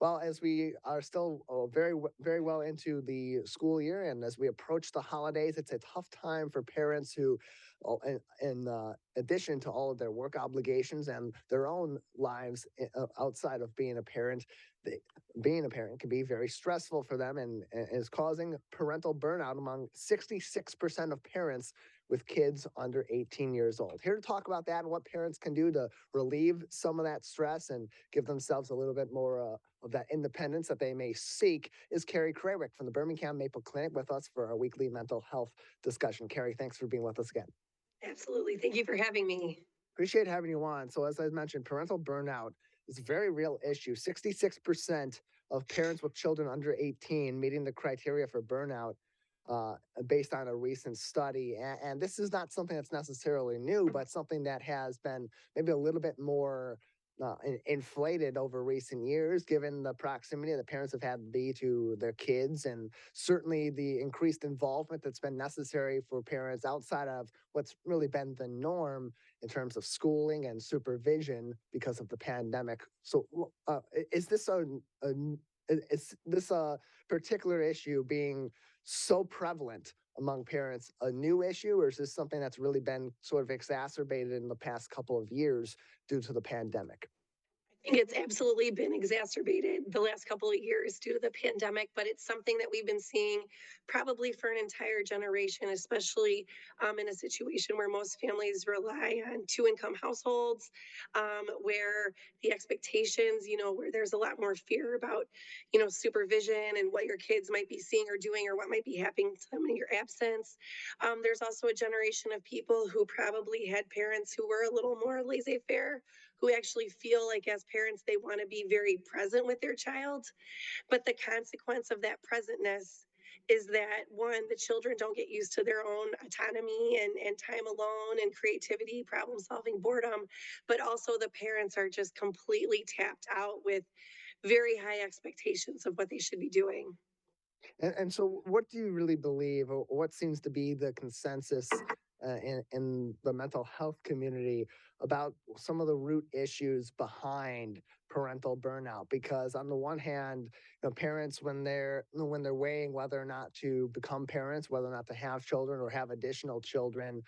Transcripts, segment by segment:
Well, as we are still very well into the school year, and as we approach the holidays, it's a tough time for parents who, in addition to all of their work obligations and their own lives outside of being a parent, they, being a parent can be very stressful for them and is causing parental burnout among 66% of parents with kids under 18 years old. Here to talk about that and what parents can do to relieve some of that stress and give themselves a little bit more of that independence that they may seek is Carrie Krawiec from the Birmingham Maple Clinic with us for our weekly mental health discussion. Carrie, thanks for being with us again. Absolutely. Thank you for having me. Appreciate having you on. So, as I mentioned, parental burnout is a very real issue. 66% of parents with children under 18 meeting the criteria for burnout uh, based on a recent study. And this is not something that's necessarily new, but something that has been maybe a little bit more inflated over recent years, given the proximity that parents have had to be to their kids, and certainly the increased involvement that's been necessary for parents outside of what's really been the norm in terms of schooling and supervision because of the pandemic. So, is this a is this a particular issue being so prevalent among parents a new issue, or is this something that's really been sort of exacerbated in the past couple of years due to the pandemic? I think it's absolutely been exacerbated the last couple of years due to the pandemic, but it's something that we've been seeing probably for an entire generation, especially in a situation where most families rely on two income households, where the expectations, where there's a lot more fear about, supervision and what your kids might be seeing or doing or what might be happening to them in your absence. There's also a generation of people who probably had parents who were a little more laissez faire, who actually feel like as parents they want to be very present with their child, but the consequence of that presentness is that one, the children don't get used to their own autonomy and time alone and creativity, problem solving, boredom, but also the parents are just completely tapped out with very high expectations of what they should be doing. And so, what do you really believe, or what seems to be the consensus in the mental health community about some of the root issues behind parental burnout? Because on the one hand, parents when they're weighing whether or not to become parents, whether or not to have children or have additional children,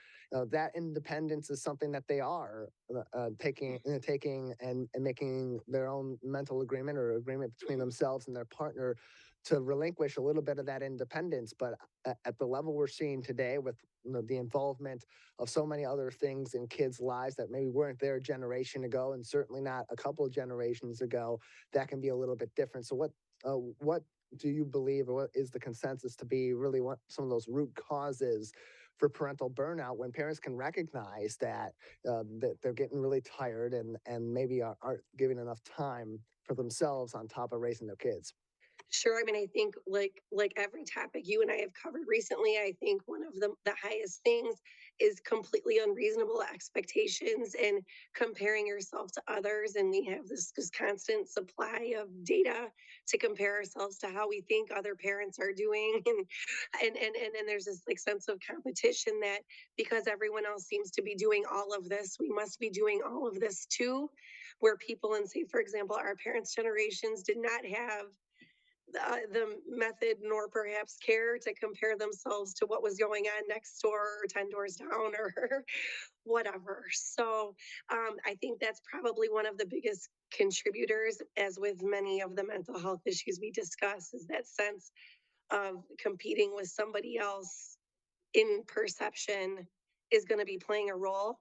that independence is something that they are taking and making their own mental agreement or agreement between themselves and their partner to relinquish a little bit of that independence. But at the level we're seeing today, with the involvement of so many other things in kids' lives that maybe weren't there a generation ago, and certainly not a couple of generations ago, that can be a little bit different. So, what do you believe, or what is the consensus to be really what some of those root causes for parental burnout when parents can recognize that they're getting really tired and maybe aren't giving enough time for themselves on top of raising their kids? Sure. I mean, I think like every topic you and I have covered recently, I think one of the highest things is completely unreasonable expectations and comparing yourself to others. And we have this constant supply of data to compare ourselves to how we think other parents are doing. And there's this like sense of competition that because everyone else seems to be doing all of this, we must be doing all of this too. Where people in, say, for example, our parents' generations did not have the method nor perhaps care to compare themselves to what was going on next door or 10 doors down or whatever. So I think that's probably one of the biggest contributors, as with many of the mental health issues we discuss, is that sense of competing with somebody else in perception is going to be playing a role.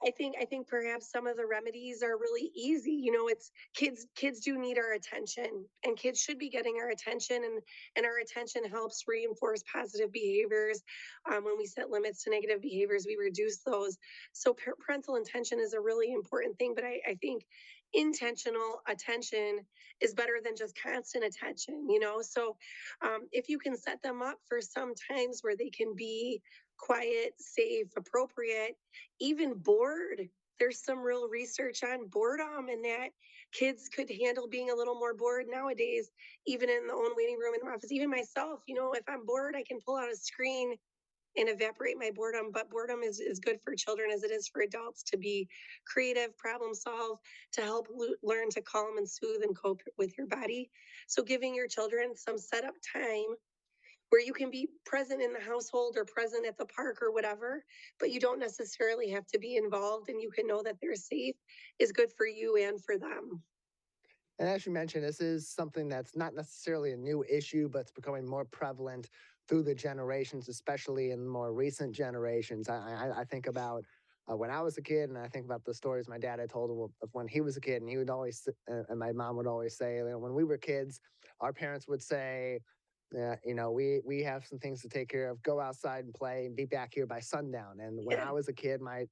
I think perhaps some of the remedies are really easy. It's kids do need our attention, and kids should be getting our attention, and our attention helps reinforce positive behaviors. When we set limits to negative behaviors, we reduce those. So parental intention is a really important thing, but I think intentional attention is better than just constant attention. So if you can set them up for some times where they can be quiet, safe, appropriate, even bored. There's some real research on boredom and that kids could handle being a little more bored nowadays, even in the own waiting room in the office. Even myself, if I'm bored, I can pull out a screen and evaporate my boredom. But boredom is good for children as it is for adults to be creative, problem solve, to help learn to calm and soothe and cope with your body. So giving your children some setup time where you can be present in the household or present at the park or whatever, but you don't necessarily have to be involved and you can know that they're safe is good for you and for them. And as you mentioned, this is something that's not necessarily a new issue, but it's becoming more prevalent through the generations, especially in more recent generations. I think about when I was a kid, and I think about the stories my dad had told of when he was a kid, and he would always, and my mom would always say, you know, when we were kids, our parents would say, you know, we have some things to take care of. Go outside and play, and be back here by sundown. And when Yeah. I was a kid, my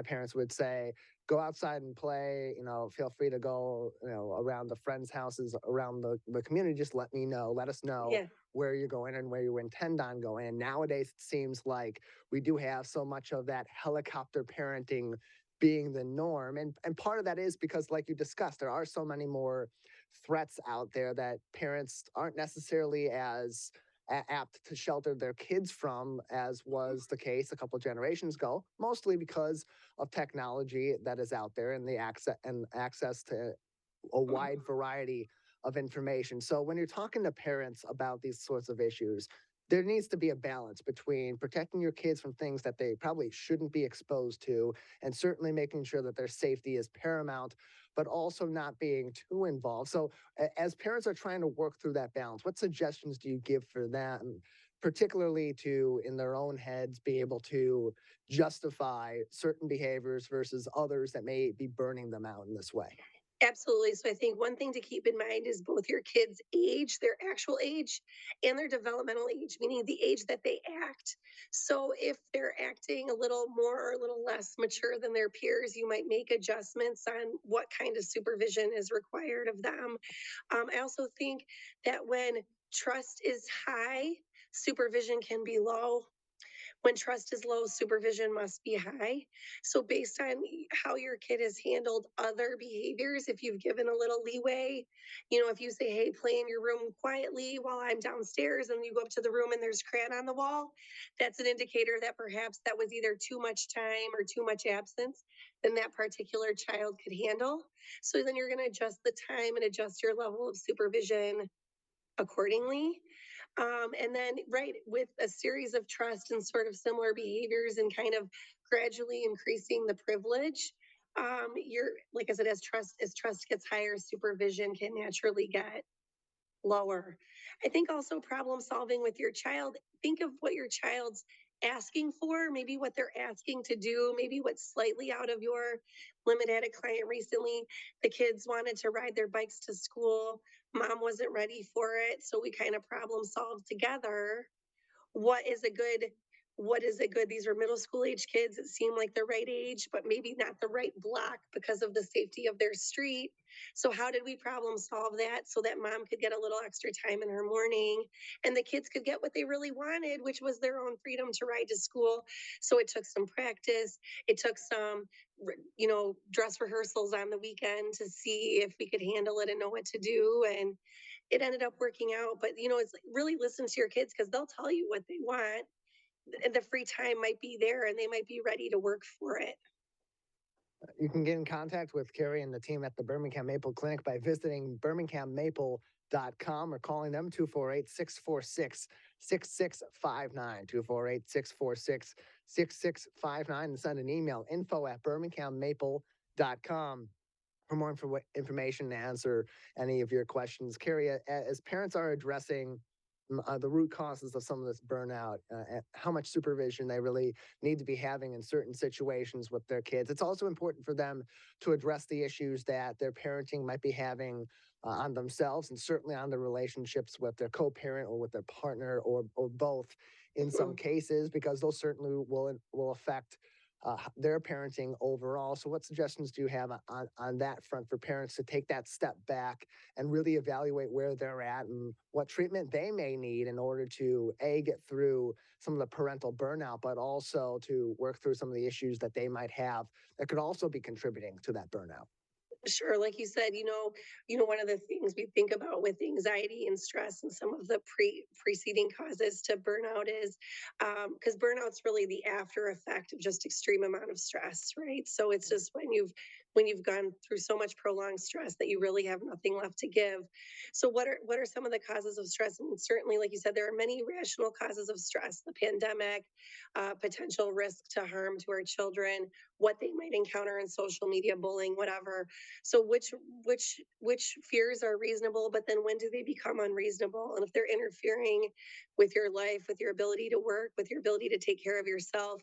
parents would say, go outside and play. You know, feel free to go, you know, around the friends' houses around the community. Just let us know Yeah. where you're going and where you intend on going. And nowadays, it seems like we do have so much of that helicopter parenting being the norm. And part of that is because, like you discussed, there are so many more threats out there that parents aren't necessarily as apt to shelter their kids from as was the case a couple generations ago, mostly because of technology that is out there and the access to a wide variety of information. So when you're talking to parents about these sorts of issues, there needs to be a balance between protecting your kids from things that they probably shouldn't be exposed to, and certainly making sure that their safety is paramount, but also not being too involved. So, as parents are trying to work through that balance, what suggestions do you give for that? And particularly to, in their own heads, be able to justify certain behaviors versus others that may be burning them out in this way? Absolutely. So I think one thing to keep in mind is both your kids' age, their actual age, and their developmental age, meaning the age that they act. So if they're acting a little more or a little less mature than their peers, you might make adjustments on what kind of supervision is required of them. I also think that when trust is high, supervision can be low. When trust is low, supervision must be high. So, based on how your kid has handled other behaviors, if you've given a little leeway, if you say, hey, play in your room quietly while I'm downstairs, and you go up to the room and there's crayon on the wall, that's an indicator that perhaps that was either too much time or too much absence than that particular child could handle. So, then you're going to adjust the time and adjust your level of supervision accordingly. And then, right, with a series of trust and sort of similar behaviors and kind of gradually increasing the privilege, you're like I said, as trust gets higher, supervision can naturally get lower. I think also problem solving with your child, think of what your child's asking for, maybe what they're asking to do, maybe what's slightly out of your limit. At a client recently, the kids wanted to ride their bikes to school. Mom wasn't ready for it. So we kind of problem solved together what is a good these were middle school age kids. It seemed like the right age, but maybe not the right block because of the safety of their street. So how did we problem solve that so that mom could get a little extra time in her morning and the kids could get what they really wanted, which was their own freedom to ride to school? So it took some practice. It took some dress rehearsals on the weekend to see if we could handle it and know what to do, and it ended up working out. But it's like, really listen to your kids because they'll tell you what they want, and the free time might be there and they might be ready to work for it. You can get in contact with Carrie and the team at the Birmingham Maple Clinic by visiting birminghammaple.com or calling them 248 646 6659. 248 646 6659 and send an email info at birminghammaple.com for more information to answer any of your questions. Carrie, as parents are addressing the root causes of some of this burnout, how much supervision they really need to be having in certain situations with their kids. It's also important for them to address the issues that their parenting might be having on themselves and certainly on the relationships with their co-parent or with their partner or both in some Mhm. cases, because those certainly will affect their parenting overall. So, what suggestions do you have on that front for parents to take that step back and really evaluate where they're at and what treatment they may need in order to get through some of the parental burnout, but also to work through some of the issues that they might have that could also be contributing to that burnout? Sure, like you said, one of the things we think about with anxiety and stress and some of the preceding causes to burnout is because burnout's really the after effect of just extreme amount of stress, right? So it's just when you've gone through so much prolonged stress that you really have nothing left to give. So what are some of the causes of stress? And certainly, like you said, there are many rational causes of stress: the pandemic, potential risk to harm to our children, what they might encounter in social media, bullying, whatever. So which fears are reasonable, but then when do they become unreasonable? And if they're interfering with your life, with your ability to work, with your ability to take care of yourself,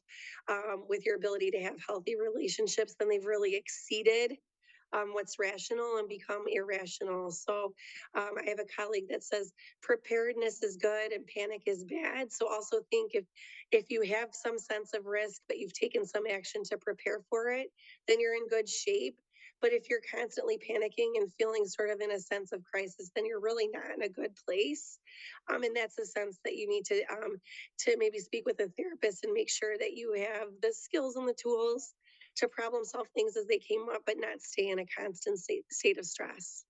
with your ability to have healthy relationships, then they've really exceeded what's rational and become irrational. So I have a colleague that says preparedness is good and panic is bad. So also think if you have some sense of risk, but you've taken some action to prepare for it, then you're in good shape. But if you're constantly panicking and feeling sort of in a sense of crisis, then you're really not in a good place. And that's a sense that you need to maybe speak with a therapist and make sure that you have the skills and the tools to problem solve things as they came up, but not stay in a constant state of stress.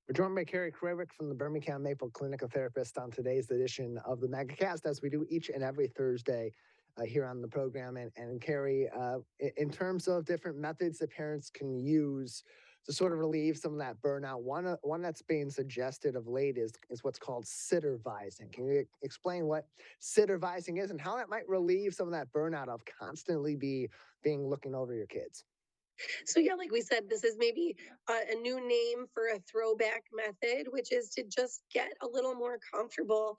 We're joined by Carrie Krawiec from the Birmingham Maple Clinic, a therapist, on today's edition of the Megacast, as we do each and every Thursday here on the program. And Carrie, in terms of different methods that parents can use to sort of relieve some of that burnout, one that's being suggested of late is what's called supervising. Can you explain what supervising is and how that might relieve some of that burnout of constantly being looking over your kids? So yeah, like we said, this is maybe a new name for a throwback method, which is to just get a little more comfortable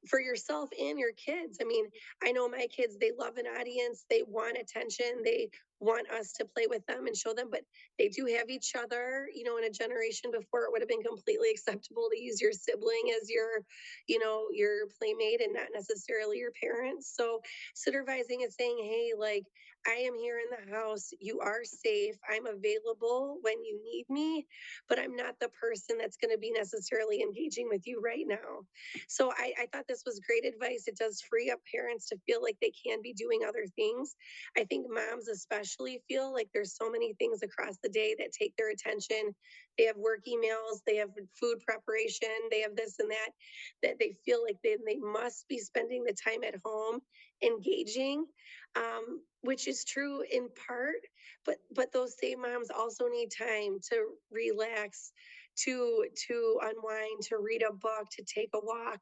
for yourself and your kids. I mean, I know my kids, they love an audience, they want attention, they want us to play with them and show them, but they do have each other. In a generation before, it would have been completely acceptable to use your sibling as your playmate and not necessarily your parents. So supervising is saying, hey, like, I am here in the house. You are safe. I'm available when you need me, but I'm not the person that's going to be necessarily engaging with you right now. So I thought this was great advice. It does free up parents to feel like they can be doing other things. I think moms, especially, feel like there's so many things across the day that take their attention. They have work emails, they have food preparation, they have this and that they feel like they must be spending the time at home engaging, which is true in part, but those same moms also need time to relax, to unwind, to read a book, to take a walk,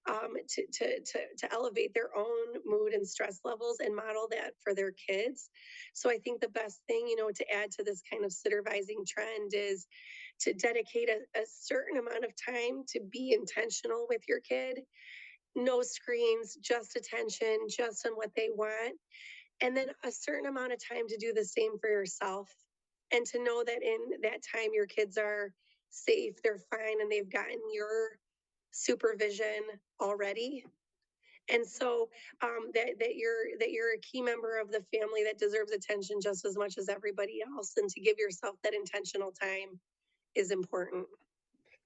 to elevate their own mood and stress levels and model that for their kids. So I think the best thing, to add to this kind of supervising trend is to dedicate a certain amount of time to be intentional with your kid. No screens, just attention, just on what they want, and then a certain amount of time to do the same for yourself, and to know that in that time your kids are safe, they're fine, and they've gotten your supervision already. And so that you're a key member of the family that deserves attention just as much as everybody else, and to give yourself that intentional time is important.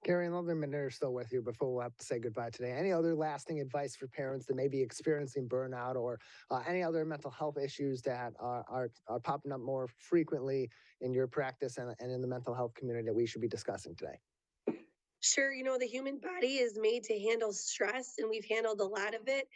Carrie, another minute or so with you before we'll have to say goodbye today. Any other lasting advice for parents that may be experiencing burnout or any other mental health issues that are popping up more frequently in your practice and in the mental health community that we should be discussing today? Sure, the human body is made to handle stress, and we've handled a lot of it.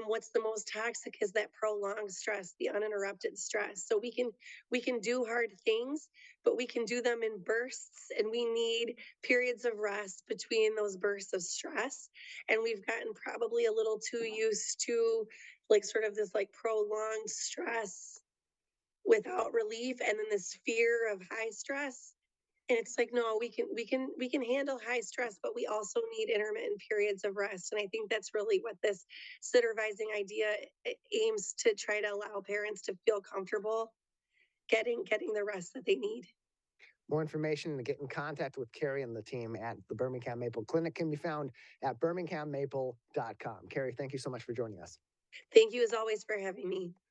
What's the most toxic is that prolonged stress, the uninterrupted stress. So we can do hard things, but we can do them in bursts, and we need periods of rest between those bursts of stress. And we've gotten probably a little too used to like sort of this like prolonged stress without relief, and then this fear of high stress, and it's like, no, we can handle high stress, but we also need intermittent periods of rest. And I think that's really what this supervising idea aims to try to allow parents to feel comfortable getting the rest that they need. More information and to get in contact with Carrie and the team at the Birmingham Maple Clinic can be found at birminghammaple.com. Carrie, thank you so much for joining us. Thank you as always for having me.